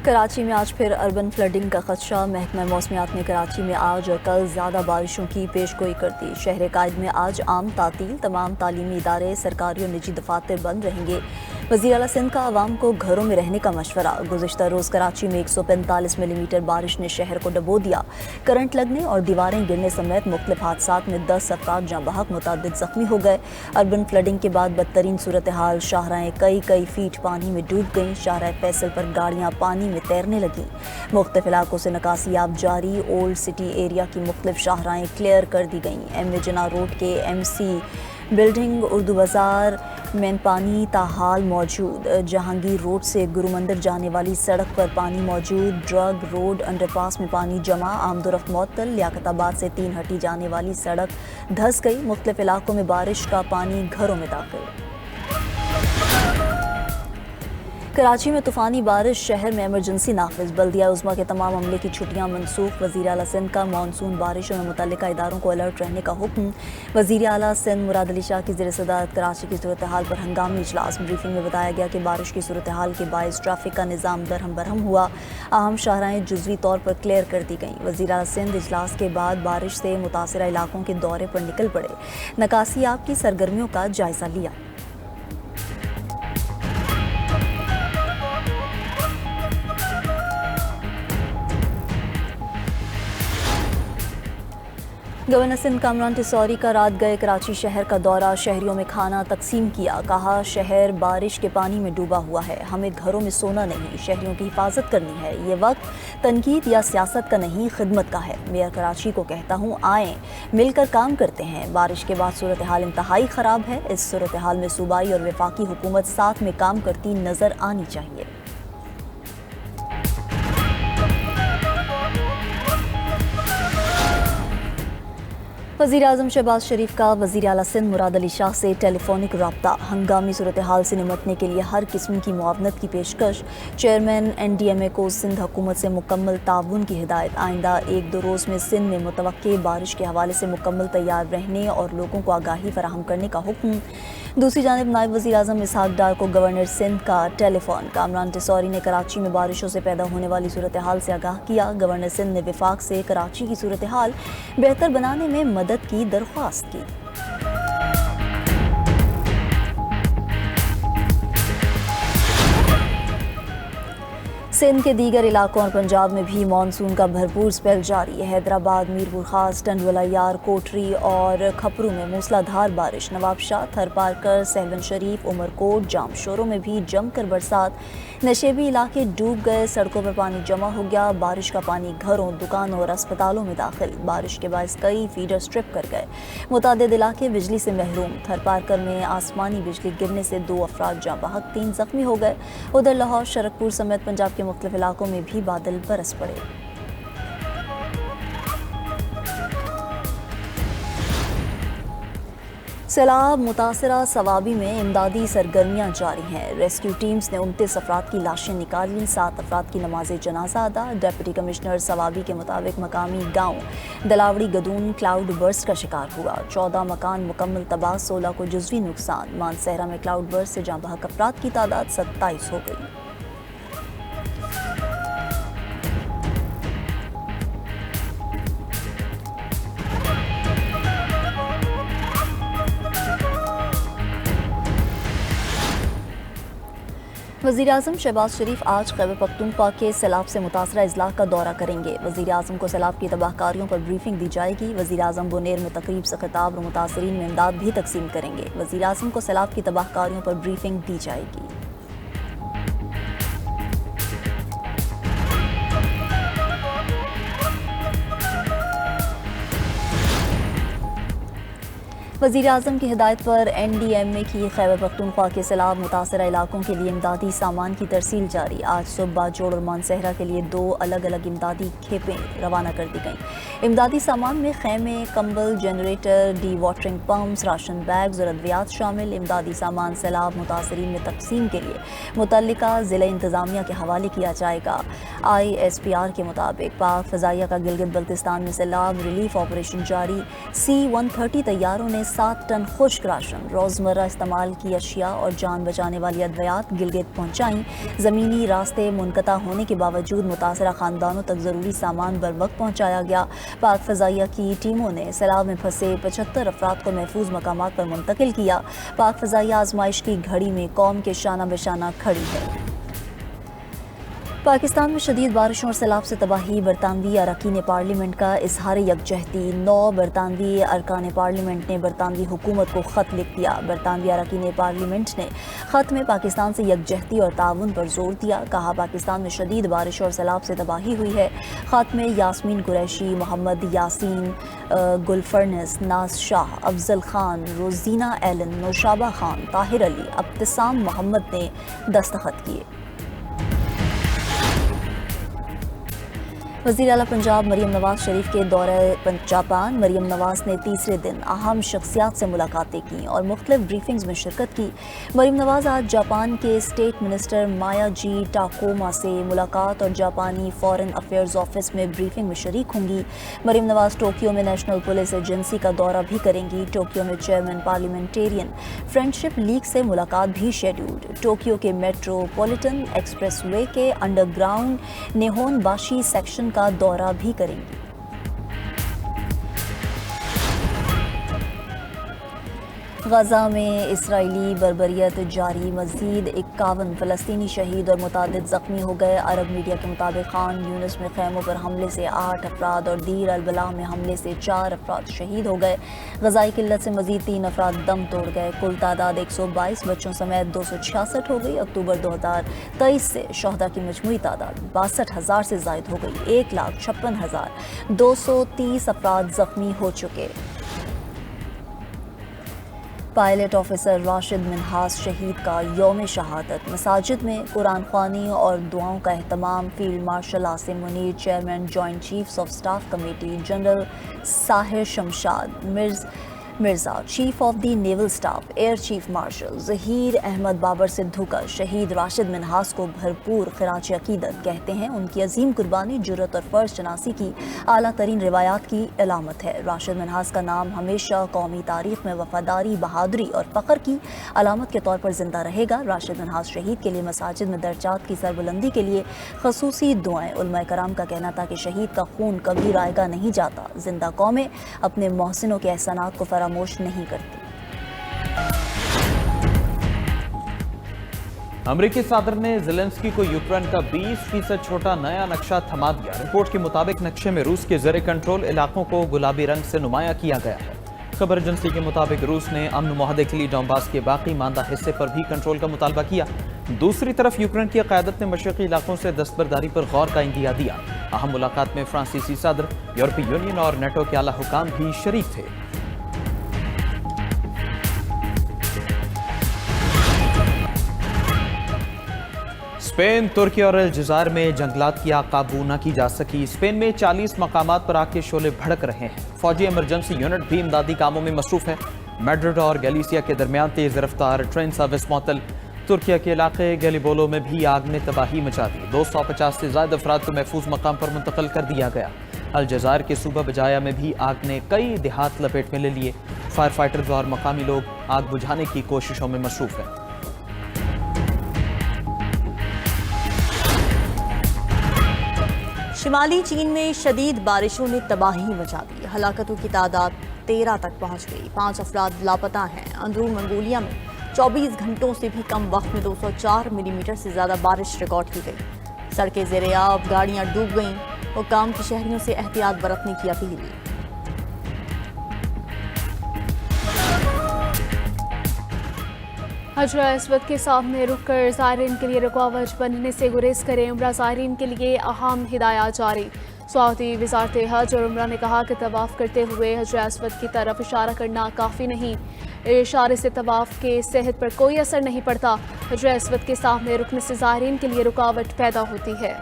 کراچی میں آج پھر اربن فلڈنگ کا خدشہ، محکمہ موسمیات نے کراچی میں آج اور کل زیادہ بارشوں کی پیش گوئی کر دی۔ شہر قائد میں آج عام تعطیل، تمام تعلیمی ادارے، سرکاری اور نجی دفاتر بند رہیں گے۔ وزیر اعلیٰ سندھ کا عوام کو گھروں میں رہنے کا مشورہ۔ گزشتہ روز کراچی میں 145 ملی میٹر بارش نے شہر کو ڈبو دیا۔ کرنٹ لگنے اور دیواریں گرنے سمیت مختلف حادثات میں 10 افراد جاں بحق، متعدد زخمی ہو گئے۔ اربن فلڈنگ کے بعد بدترین صورتحال، شاہراہیں کئی فیٹ پانی میں ڈوب گئیں۔ شاہراہ فیصل پر گاڑیاں پانی میں تیرنے لگیں۔ مختلف علاقوں سے نکاسی اب جاری، اولڈ سٹی ایریا کی مختلف شاہراہیں کلیئر کر دی گئیں۔ ایم اے جناح روڈ کے ایم سی بلڈنگ، اردو بازار میں پانی تاحال موجود۔ جہانگیر روڈ سے گرو مندر جانے والی سڑک پر پانی موجود۔ ڈرگ روڈ انڈر پاس میں پانی جمع، آمد و رفت معطل۔ لیاقت آباد سے 3 ہٹی جانے والی سڑک دھس گئی۔ مختلف علاقوں میں بارش کا پانی گھروں میں داخل۔ کراچی میں طوفانی بارش، شہر میں ایمرجنسی نافذ، بلدیہ عظمیٰ کے تمام عملے کی چھٹیاں منسوخ۔ وزیر اعلیٰ سندھ کا مانسون بارشوں میں متعلقہ اداروں کو الرٹ رہنے کا حکم۔ وزیر اعلیٰ سندھ مراد علی شاہ کی زیر صدارت کراچی کی صورتحال پر ہنگامی اجلاس۔ بریفنگ میں بتایا گیا کہ بارش کی صورتحال کے باعث ٹریفک کا نظام درہم برہم ہوا۔ اہم شاہراہیں جزوی طور پر کلیئر کر دی گئیں۔ وزیر اعلیٰ سندھ اجلاس کے بعد بارش سے متاثرہ علاقوں کے دورے پر نکل پڑے، نکاسیاب کی سرگرمیوں کا جائزہ لیا۔ گورنر سندھ کامران ٹیسوری کا رات گئے کراچی شہر کا دورہ، شہریوں میں کھانا تقسیم کیا۔ کہا شہر بارش کے پانی میں ڈوبا ہوا ہے، ہمیں گھروں میں سونا نہیں، شہریوں کی حفاظت کرنی ہے۔ یہ وقت تنقید یا سیاست کا نہیں، خدمت کا ہے۔ میئر کراچی کو کہتا ہوں آئیں مل کر کام کرتے ہیں۔ بارش کے بعد صورتحال انتہائی خراب ہے، اس صورتحال میں صوبائی اور وفاقی حکومت ساتھ میں کام کرتی نظر آنی چاہیے۔ وزیر اعظم شہباز شریف کا وزیر اعلیٰ سندھ مراد علی شاہ سے ٹیلی فونک رابطہ، ہنگامی صورتحال سے نمٹنے کے لیے ہر قسم کی معاونت کی پیشکش۔ چیئرمین این ڈی ایم اے کو سندھ حکومت سے مکمل تعاون کی ہدایت۔ آئندہ 1-2 روز میں سندھ میں متوقع بارش کے حوالے سے مکمل تیار رہنے اور لوگوں کو آگاہی فراہم کرنے کا حکم۔ دوسری جانب نائب وزیر اعظم اسحاق ڈار کو گورنر سندھ کا ٹیلی فون۔ کامران ٹیسوری نے کراچی میں بارشوں سے پیدا ہونے والی صورتحال سے آگاہ کیا۔ گورنر سندھ نے وفاق سے کراچی کی صورتحال بہتر بنانے میں مدد کی درخواست کی۔ سندھ کے دیگر علاقوں اور پنجاب میں بھی مانسون کا بھرپور سپیل جاری ہے۔ حیدرآباد، میرپور خاص، ٹنڈوالہ یار، کوٹری اور کھپرو میں موسلا دھار بارش۔ نواب شاہ، تھر پارکر، سہلون شریف، عمرکوٹ، جام شوروں میں بھی جم کر برسات۔ نشیبی علاقے ڈوب گئے، سڑکوں پر پانی جمع ہو گیا۔ بارش کا پانی گھروں، دکانوں اور اسپتالوں میں داخل۔ بارش کے باعث کئی فیڈر سٹرپ کر گئے، متعدد علاقے بجلی سے محروم۔ تھر پارکر میں آسمانی بجلی گرنے سے 2 افراد جاں بحق، 3 زخمی ہو گئے۔ ادھر لاہور، شرکپور سمیت پنجاب کے مختلف علاقوں میں بھی بادل برس پڑے۔ سیلاب متاثرہ صوابی میں امدادی سرگرمیاں جاری ہیں۔ ریسکیو ٹیمز نے 29 افراد کی لاشیں نکال لیں، 7 افراد کی نماز جنازہ ادا۔ ڈپٹی کمشنر صوابی کے مطابق مقامی گاؤں دلاوڑی گدون کلاؤڈ برسٹ کا شکار ہوا، 14 مکان مکمل تباہ، 16 کو جزوی نقصان۔ مانسہرہ میں کلاؤڈ برسٹ سے جاں بحق افراد کی تعداد 27 ہو گئی۔ وزیر اعظم شہباز شریف آج خیبر پختونخوا کے سیلاب سے متاثرہ اضلاع کا دورہ کریں گے۔ وزیر اعظم کو سیلاب کی تباہ کاریوں پر بریفنگ دی جائے گی۔ وزیر اعظم بونیر میں تقریب سے خطاب اور متاثرین میں امداد بھی تقسیم کریں گے۔ وزیر اعظم کو سیلاب کی تباہ کاریوں پر بریفنگ دی جائے گی۔ وزیر اعظم کی ہدایت پر این ڈی ایم اے کی خیبر پختونخوا کے سیلاب متاثرہ علاقوں کے لیے امدادی سامان کی ترسیل جاری۔ آج صبح باجوڑ اور مانسہرہ کے لیے 2 الگ الگ امدادی کھیپیں روانہ کر دی گئیں۔ امدادی سامان میں خیمے، کمبل، generator, dewatering pumps, ration bags اور ادویات شامل۔ امدادی سامان سیلاب متاثرین میں تقسیم کے لیے متعلقہ ضلع انتظامیہ کے حوالے کیا جائے گا۔ آئی ایس پی آر کے مطابق پاک فضائیہ کا گلگت بلتستان میں سیلاب ریلیف آپریشن جاری۔ C-130 طیاروں نے 7 टन खुश्क राशन, रोज़मर्रा इस्तेमाल की अशिया और जान बचाने वाली अद्वियात गिलगित पहुँचाईं। ज़मीनी रास्ते मुनक़ता होने के बावजूद मुतासरा ख़ानदानों तक ज़रूरी सामान बर वक्त पहुँचाया गया। पाक फ़ज़ाइया की टीमों ने सैलाब में फंसे 75 अफराद को महफूज मकामात पर मुंतकिल किया। पाक फ़ज़ाइया आजमाइश की घड़ी में कौम के शाना बेशाना खड़ी है। पाकिस्तान में शदीद बारिशों और सैलाब से तबाही, बरतानवी अरकान पार्लियामेंट का इजहार यकजहती। 9 बरतानवी अरकान पार्लियामेंट ने बरतानवी हुकूमत को ख़त लिख दिया। बरतानवी अरकान पार्लियामेंट ने ख़त में पाकिस्तान से यकजहती और ताउन पर जोर दिया। कहा पाकिस्तान में शदीद बारिश और सैलाब से तबाही हुई है। ख़त में यास्मीन कुरैशी, मोहम्मद यासीन, गुलफरनस, नाज शाह, अफजल खान, रोजीना एलन, नौशाबा खान, ताहिर अली, अब्तिसाम मोहम्मद ने दस्तखत किए। वज़ीर आला पंजाब मरीम नवाज शरीफ के दौरे जापान। मरीम नवाज ने तीसरे दिन अहम शख्सियात से मुलाकातें की और मुख्तलिफ ब्रीफिंग्स में शिरकत की। मरीम नवाज आज जापान के स्टेट मिनिस्टर मायाजी टाकोमा से मुलाकात और जापानी फॉरेन अफेयर्स ऑफिस में ब्रीफिंग में शरीक होंगी। मरीम नवाज टोक्यो में नेशनल पुलिस एजेंसी का दौरा भी करेंगी। टोक्यो में चेयरमैन पार्लियामेंटेरियन फ्रेंडशिप लीग से मुलाकात भी शेड्यूल्ड। टोक्यो के मेट्रोपॉलिटन एक्सप्रेसवे के अंडरग्राउंड नेहोनबाशी सेक्शन का दौरा भी करेंगी। गजा में इसराइली बर्बरियत जारी, मज़ीद 51 फ़लस्तीनी शहीद और मुतादिद ज़ख्मी हो गए। अरब मीडिया के मुताबिक खान यूनिस में खैमों पर हमले से 8 अफराद और दीर अल-बला में हमले से 4 अफराद शहीद हो गए। ग़ज़ाई किल्लत से मज़ीद 3 अफराद दम तोड़ गए। कुल तादाद 122 बच्चों समेत 266 हो गई। अक्टूबर 2023 से शहदा की मजमूई तादाद 62,000 से ज़ायद हो गई। 1,56,230 अफराद ज़ख्मी हो चुके। पायलट ऑफिसर राशिद मिन्हास शहीद का यौम शहादत। मसाजिद में कुरान ख्वानी और दुआओं का एहतमाम। Field marshal Asim Munir, chairman joint chiefs of staff committee general Sahir Shamshad Mirza, chief of the naval staff air chief marshal Zaheer Ahmed Babar Sidhu का शहीद राशिद मिन्हास को भरपूर खिराज अकीदत कहते हैं। उनकी अजीम कुर्बानी, जुर्रत और फ़र्ज शनासी की आला तरीन रिवायात की अलामत है। राशिद मिन्हास का नाम हमेशा कौमी तारीख़ में वफ़ादारी, बहादुरी और फ़ख्र की अलामत के तौर पर ज़िंदा रहेगा। राशिद मिन्हास शहीद के लिए मसाजिद में दर्जात की सरबुलंदी के लिए ख़ुसूसी दुआएं। उलमाए कराम का कहना था कि शहीद का खून कभी रायगा नहीं जाता। जिंदा कौमें अपने मोहसिनों के एहसानात को फरामोश नहीं करती। अमेरिकी सदर ने ज़ेलेंस्की को यूक्रेन का 20% छोटा नया नक्शा थमा दिया। रिपोर्ट के मुताबिक नक्शे में रूस के ज़ेर कंट्रोल इलाकों को गुलाबी रंग से नुमाया किया गया है। खबर एजेंसी के मुताबिक रूस ने अमन मुआहदे के लिए डोंबास के बाकी मांदा हिस्से पर भी कंट्रोल का मुतालबा किया। दूसरी तरफ यूक्रेन की क़यादत ने मशरक़ी इलाकों से दस्तबरदारी पर गौर का इंदिया दिया। अहम मुलाकात में फ्रांसीसी सदर, यूरोपीय यूनियन और नेटो के आला हुकाम भी शरीक थे। स्पेन, तुर्की और अलजायर में जंगलात की आग काबू न की जा सकी। स्पेन में 40 मकामात पर आग के शोले भड़क रहे हैं। फौजी इमरजेंसी यूनिट भी इमदादी कामों में मसरूफ है। मैड्रिड और गैलिसिया के दरमियान तेज रफ्तार ट्रेन सर्विस मुअत्तल। तुर्किया के इलाके गैलिबोलो में भी आग ने तबाही मचा दी। 250 से ज्यादा अफराद को महफूज मकाम पर मुंतकिल कर दिया गया। अलजायर के सूबा बजाया में भी आग ने कई देहात लपेट में ले लिए। फायर फाइटर्स और मकामी लोग आग बुझाने की कोशिशों में मसरूफ हैं। शिमाली चीन में शदीद बारिशों ने तबाही मचा दी। हलाकतों की तादाद 13 तक पहुंच गई। 5 अफराद लापता हैं। अंदरून मंगोलिया में 24 घंटों से भी कम वक्त में 204 मिलीमीटर से ज़्यादा बारिश रिकॉर्ड की गई। सड़कें ज़ेर-ए-आब, गाड़ियाँ डूब गईं। हुक्काम की शहरियों से एहतियात बरतने की अपील। हजरा अस्वद के सामने रुककर ज़ायरीन के लिए रुकावट बनने से गुरेज करें। उम्रा ज़ायरीन के लिए अहम हिदायत जारी। सऊदी वज़ारत हज और उम्रा ने कहा कि तवाफ़ करते हुए हजरा अस्वद की तरफ इशारा करना काफ़ी नहीं। इशारे से तवाफ़ के सेहत पर कोई असर नहीं पड़ता। हजरा अस्वद के सामने रुकने से ज़ायरीन के लिए रुकावट पैदा होती है।